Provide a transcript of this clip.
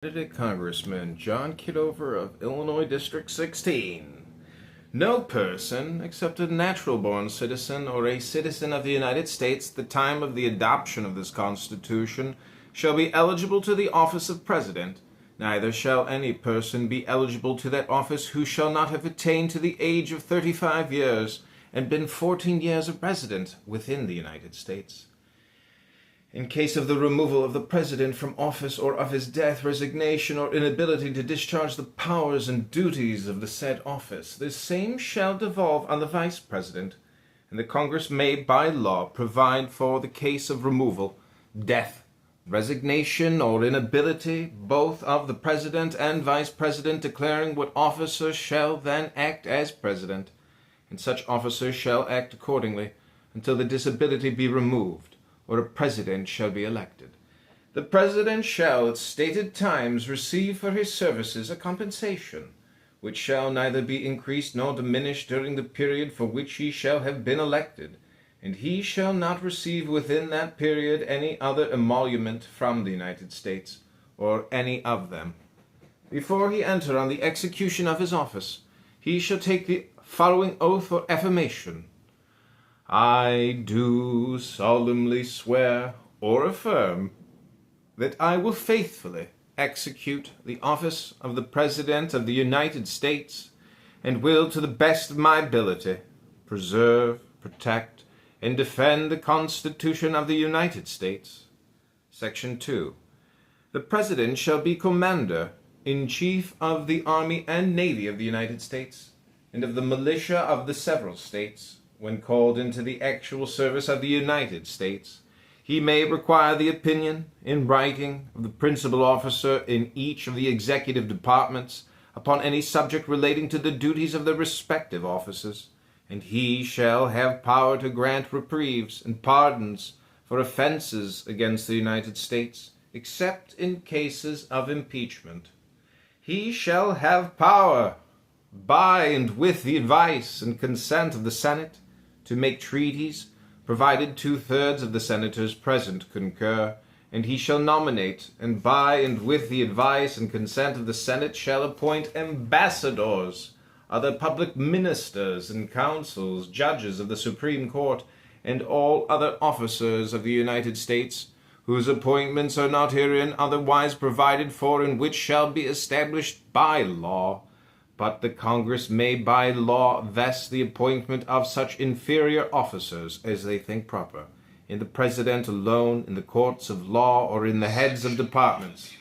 Candidate Congressman John Kitover of Illinois District 16. No person, except a natural-born citizen or a citizen of the United States at the time of the adoption of this Constitution, shall be eligible to the office of President. Neither shall any person be eligible to that office who shall not have attained to the age of 35 years and been 14 years a resident within the United States. In case of the removal of the President from office or of his death, resignation, or inability to discharge the powers and duties of the said office, the same shall devolve on the Vice President, and the Congress may by law provide for the case of removal, death, resignation, or inability, both of the President and Vice President, declaring what officer shall then act as President, and such officer shall act accordingly until the disability be removed, or a president shall be elected. The president shall at stated times receive for his services a compensation, which shall neither be increased nor diminished during the period for which he shall have been elected, and he shall not receive within that period any other emolument from the United States, or any of them. Before he enter on the execution of his office, he shall take the following oath or affirmation. I do solemnly swear or affirm that I will faithfully execute the office of the President of the United States and will, to the best of my ability, preserve, protect, and defend the Constitution of the United States. Section 2. The President shall be Commander-in-Chief of the Army and Navy of the United States and of the militia of the several states. When called into the actual service of the United States, he may require the opinion, in writing, of the principal officer in each of the executive departments upon any subject relating to the duties of the respective offices, and he shall have power to grant reprieves and pardons for offenses against the United States, except in cases of impeachment. He shall have power, by and with the advice and consent of the Senate, to make treaties, provided 2/3 of the senators present concur, and he shall nominate, and by and with the advice and consent of the Senate shall appoint ambassadors, other public ministers and counsels, judges of the Supreme Court, and all other officers of the United States, whose appointments are not herein otherwise provided for, and which shall be established by law. But the Congress may by law vest the appointment of such inferior officers as they think proper, in the President alone, in the courts of law, or in the heads of departments.